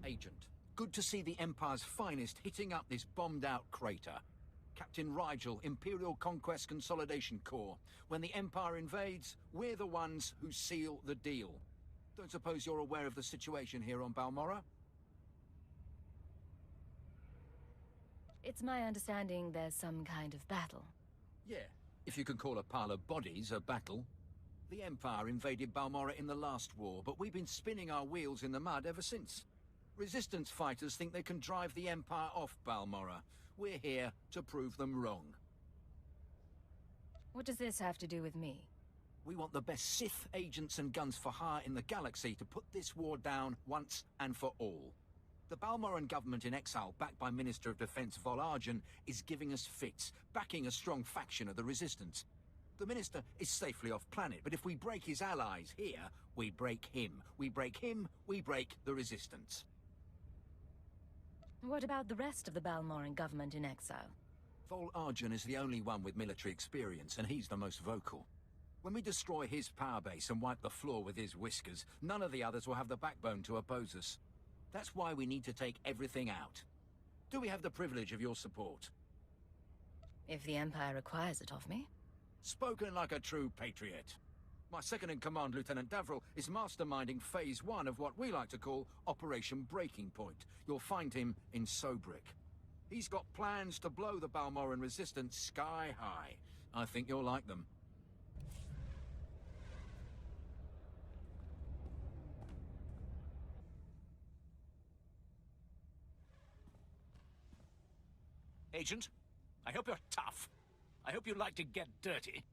Agent. Good to see the Empire's finest hitting up this bombed-out crater. Captain Rigel, Imperial Conquest Consolidation Corps. When the Empire invades, we're the ones who seal the deal. Don't suppose you're aware of the situation here on Balmorra? It's my understanding there's some kind of battle. Yeah, if you can call a pile of bodies a battle. The Empire invaded Balmorra in the last war, but we've been spinning our wheels in the mud ever since. Resistance fighters think they can drive the Empire off Balmorra. We're here to prove them wrong. What does this have to do with me? We want the best Sith agents and guns for hire in the galaxy to put this war down once and for all. The Balmorran government in exile, backed by Minister of Defense Cavill Arin, is giving us fits, backing a strong faction of the Resistance. The Minister is safely off planet, but if we break his allies here, we break him. We break him, we break the Resistance. What about the rest of the Balmorran government in exile? Cavill Arin is the only one with military experience, and he's the most vocal. When we destroy his power base and wipe the floor with his whiskers, none of the others will have the backbone to oppose us. That's why we need to take everything out. Do we have the privilege of your support? If the Empire requires it of me. Spoken like a true patriot. My second-in-command, Lieutenant Davrill, is masterminding Phase 1 of what we like to call Operation Breaking Point. You'll find him in Sobrik. He's got plans to blow the Balmorran resistance sky high. I think you'll like them. Agent, I hope you're tough. I hope you like to get dirty.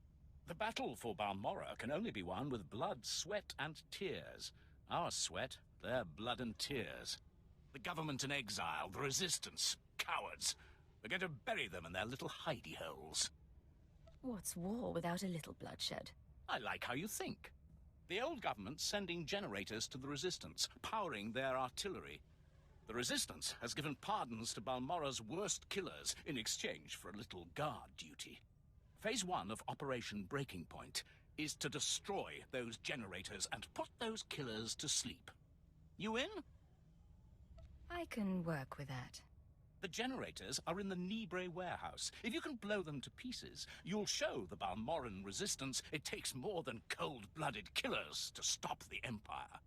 The battle for Balmorra can only be won with blood, sweat, and tears. Our sweat, their blood and tears. The government in exile, the resistance, cowards. We're going to bury them in their little hidey holes. What's war without a little bloodshed? I like how you think. The old government's sending generators to the resistance, powering their artillery. The resistance has given pardons to Balmorra's worst killers in exchange for a little guard duty. Phase 1 of Operation Breaking Point is to destroy those generators and put those killers to sleep. You in? I can work with that. The generators are in the Nibre warehouse. If you can blow them to pieces, you'll show the Balmorran resistance it takes more than cold-blooded killers to stop the Empire.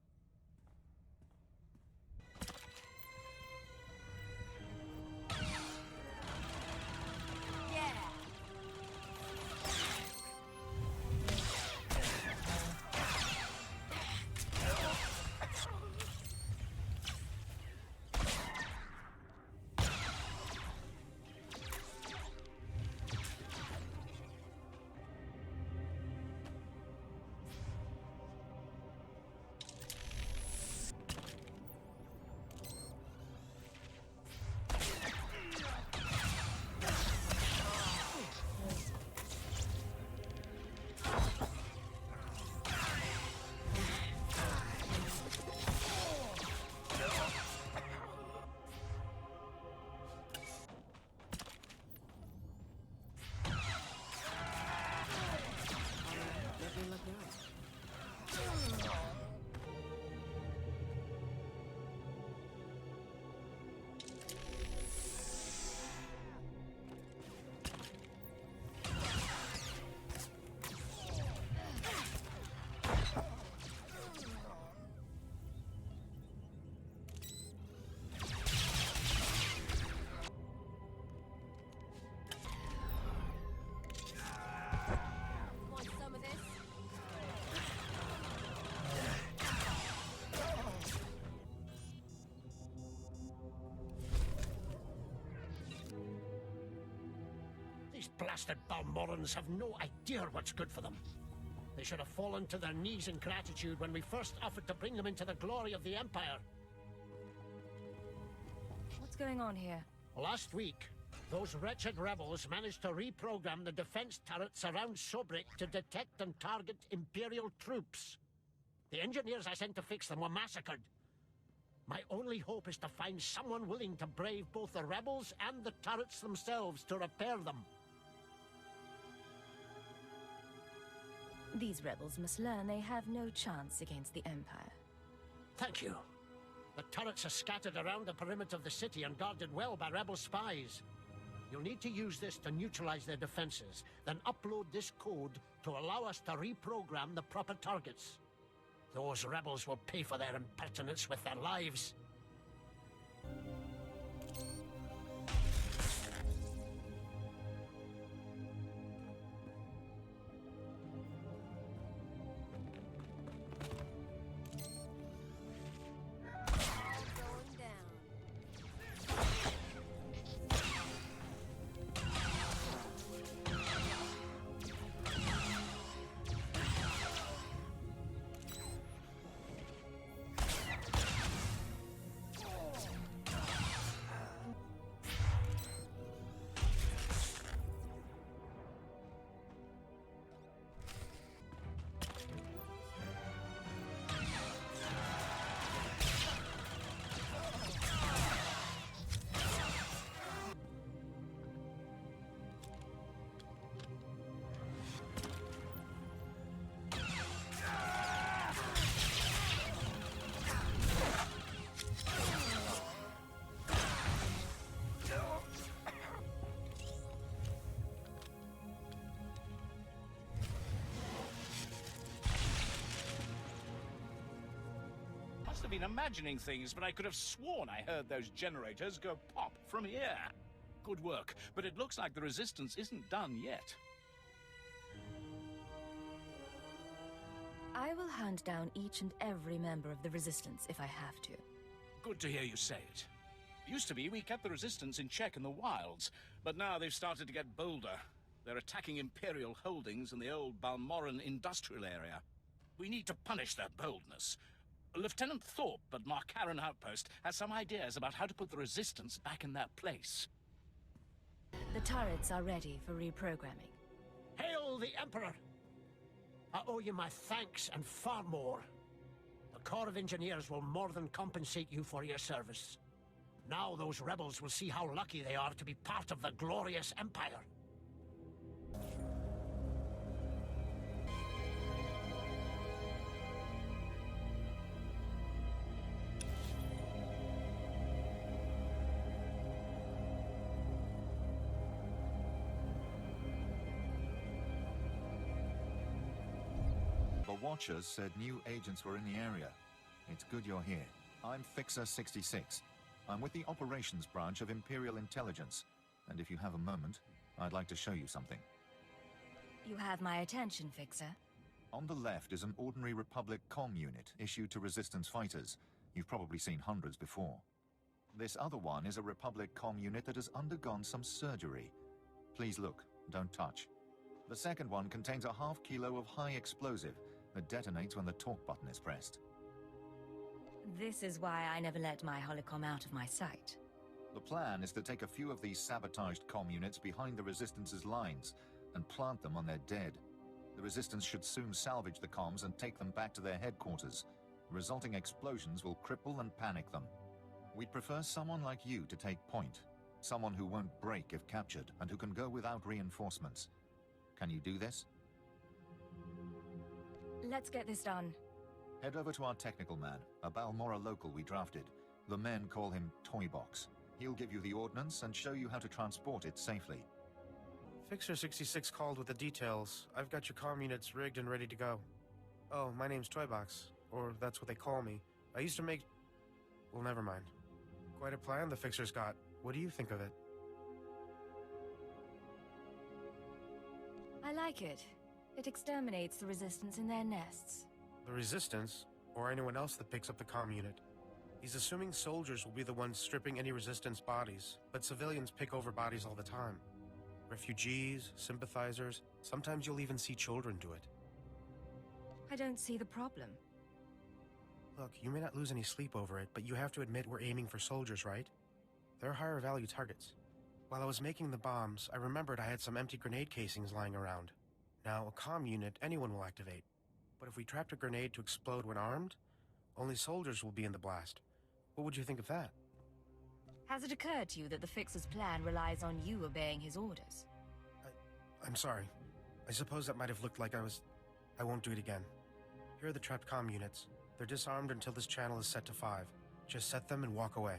These blasted Balmorrans have no idea what's good for them. They should have fallen to their knees in gratitude when we first offered to bring them into the glory of the Empire. What's going on here? Last week, those wretched rebels managed to reprogram the defense turrets around Sobrik to detect and target Imperial troops. The engineers I sent to fix them were massacred. My only hope is to find someone willing to brave both the rebels and the turrets themselves to repair them. These rebels must learn they have no chance against the Empire. Thank you. The turrets are scattered around the perimeter of the city and guarded well by rebel spies. You'll need to use this to neutralize their defenses, then upload this code to allow us to reprogram the proper targets. Those rebels will pay for their impertinence with their lives. Must have been imagining things, but I could have sworn I heard those generators go pop from here. Good work, but it looks like the resistance isn't done yet. I will hunt down each and every member of the Resistance if I have to. Good to hear you say it. Used to be we kept the Resistance in check in the wilds, but now they've started to get bolder. They're attacking Imperial holdings in the old Balmoran industrial area. We need to punish their boldness. Lieutenant Thorpe at Arin Outpost has some ideas about how to put the Resistance back in their place. The turrets are ready for reprogramming. Hail the Emperor! I owe you my thanks and far more. The Corps of Engineers will more than compensate you for your service. Now those rebels will see how lucky they are to be part of the glorious Empire. The Watchers said new agents were in the area. It's good you're here. I'm Fixer 66. I'm with the Operations Branch of Imperial Intelligence. And if you have a moment, I'd like to show you something. You have my attention, Fixer. On the left is an ordinary Republic comm unit issued to Resistance fighters. You've probably seen hundreds before. This other one is a Republic comm unit that has undergone some surgery. Please look, don't touch. The second one contains a half kilo of high explosive that detonates when the talk button is pressed. This is why I never let my holocom out of my sight. The plan is to take a few of these sabotaged comm units behind the Resistance's lines and plant them on their dead. The Resistance should soon salvage the comms and take them back to their headquarters. The resulting explosions will cripple and panic them. We'd prefer someone like you to take point. Someone who won't break if captured and who can go without reinforcements. Can you do this? Let's get this done. Head over to our technical man, a Balmora local we drafted. The men call him Toybox. He'll give you the ordnance and show you how to transport it safely. Fixer 66 called with the details. I've got your comm units rigged and ready to go. Oh, my name's Toybox, or that's what they call me. I used to make... well, never mind. Quite a plan the Fixer's got. What do you think of it? I like it. It exterminates the Resistance in their nests. The Resistance, or anyone else that picks up the comm unit. He's assuming soldiers will be the ones stripping any Resistance bodies, but civilians pick over bodies all the time. Refugees, sympathizers, sometimes you'll even see children do it. I don't see the problem. Look, you may not lose any sleep over it, but you have to admit we're aiming for soldiers, right? They're higher value targets. While I was making the bombs, I remembered I had some empty grenade casings lying around. Now, a comm unit anyone will activate. But if we trapped a grenade to explode when armed, only soldiers will be in the blast. What would you think of that? Has it occurred to you that the Fixer's plan relies on you obeying his orders? I'm sorry. I suppose that might have looked like I won't do it again. Here are the trapped comm units. They're disarmed until this channel is set to 5. Just set them and walk away.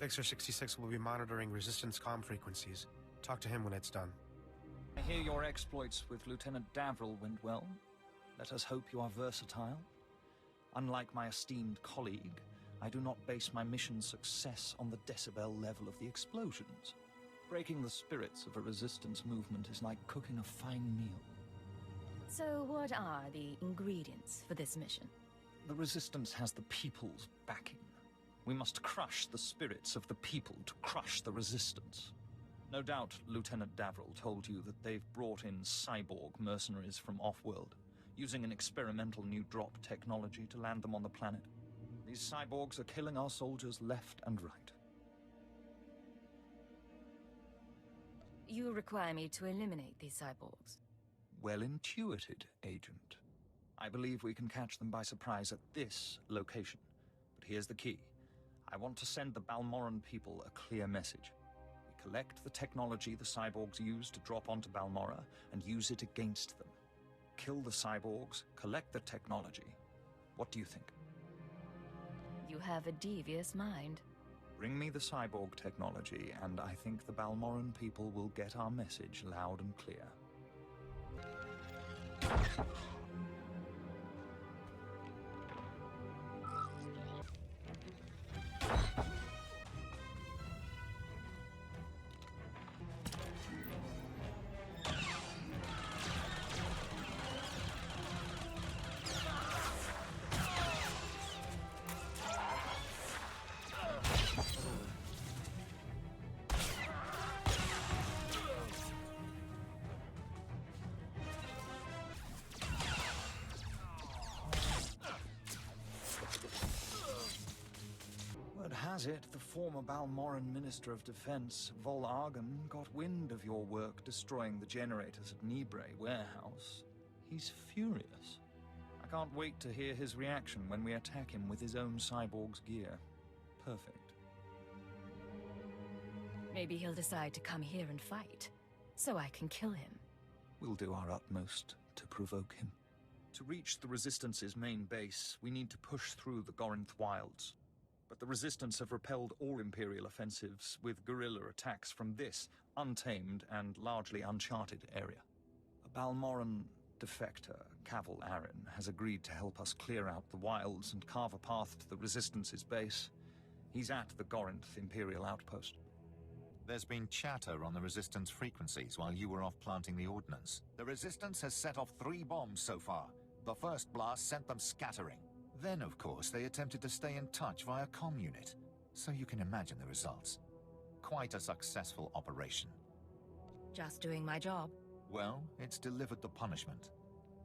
Fixer 66 will be monitoring Resistance comm frequencies. Talk to him when it's done. I hear your exploits with Lieutenant Davrill went well. Let us hope you are versatile. Unlike my esteemed colleague, I do not base my mission's success on the decibel level of the explosions. Breaking the spirits of a resistance movement is like cooking a fine meal. So what are the ingredients for this mission? The resistance has the people's backing. We must crush the spirits of the people to crush the resistance. No doubt Lieutenant Davrill told you that they've brought in cyborg mercenaries from off-world, using an experimental new drop technology to land them on the planet. These cyborgs are killing our soldiers left and right. You require me to eliminate these cyborgs. Well intuited, Agent. I believe we can catch them by surprise at this location. But here's the key. I want to send the Balmoran people a clear message. We collect the technology the cyborgs use to drop onto Balmora and use it against them. Kill the cyborgs, collect the technology. What do you think? You have a devious mind. Bring me the cyborg technology, and I think the Balmoran people will get our message loud and clear. Has it, the former Balmoran Minister of Defense, Vol Argon, got wind of your work destroying the generators at Nibre warehouse. He's furious. I can't wait to hear his reaction when we attack him with his own cyborg's gear. Perfect. Maybe he'll decide to come here and fight, so I can kill him. We'll do our utmost to provoke him. To reach the Resistance's main base, we need to push through the Gorinth wilds. But the Resistance have repelled all Imperial offensives with guerrilla attacks from this untamed and largely uncharted area. A Balmoran defector, Cavill Arin, has agreed to help us clear out the wilds and carve a path to the Resistance's base. He's at the Gorinth Imperial outpost. There's been chatter on the Resistance frequencies while you were off planting the ordnance. The Resistance has set off 3 bombs so far. The first blast sent them scattering. Then, of course, they attempted to stay in touch via comm unit. So you can imagine the results. Quite a successful operation. Just doing my job. Well, it's delivered the punishment.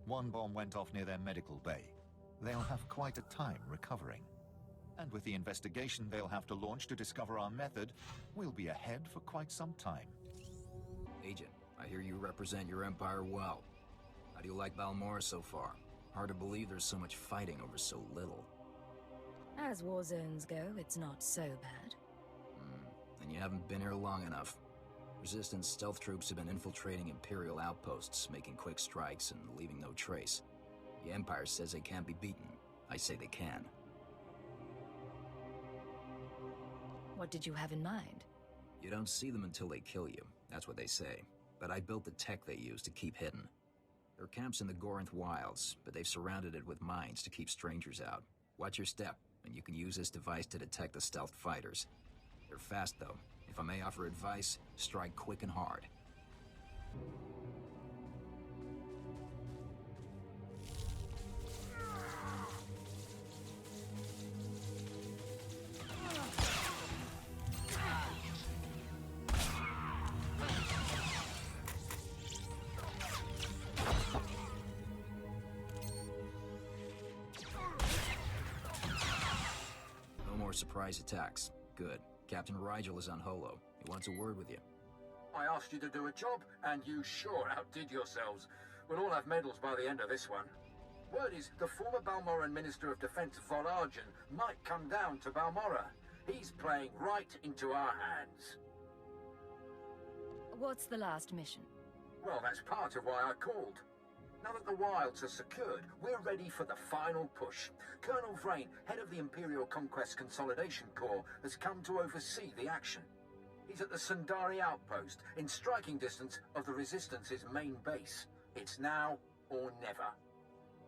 1 bomb went off near their medical bay. They'll have quite a time recovering. And with the investigation they'll have to launch to discover our method, we'll be ahead for quite some time. Agent, I hear you represent your empire well. How do you like Balmora so far? Hard to believe there's so much fighting over so little. As war zones go, it's not so bad. Then you haven't been here long enough. Resistance stealth troops have been infiltrating Imperial outposts, making quick strikes and leaving no trace. The Empire says they can't be beaten. I say they can. What did you have in mind? You don't see them until they kill you. That's what they say. But I built the tech they use to keep hidden. There are camps in the Gorinth wilds, but they've surrounded it with mines to keep strangers out. Watch your step, and you can use this device to detect the stealth fighters. They're fast, though. If I may offer advice, strike quick and hard. Surprise attacks. Good. Captain Rigel is on Holo. He wants a word with you. I asked you to do a job, and you sure outdid yourselves. We'll all have medals by the end of this one. Word is, the former Balmoran Minister of Defense, Vol Argen, might come down to Balmora. He's playing right into our hands. What's the last mission? Well, that's part of why I called. Now that the wilds are secured, we're ready for the final push. Colonel Vrain, head of the Imperial Conquest Consolidation Corps, has come to oversee the action. He's at the Sundari outpost, in striking distance of the Resistance's main base. It's now or never.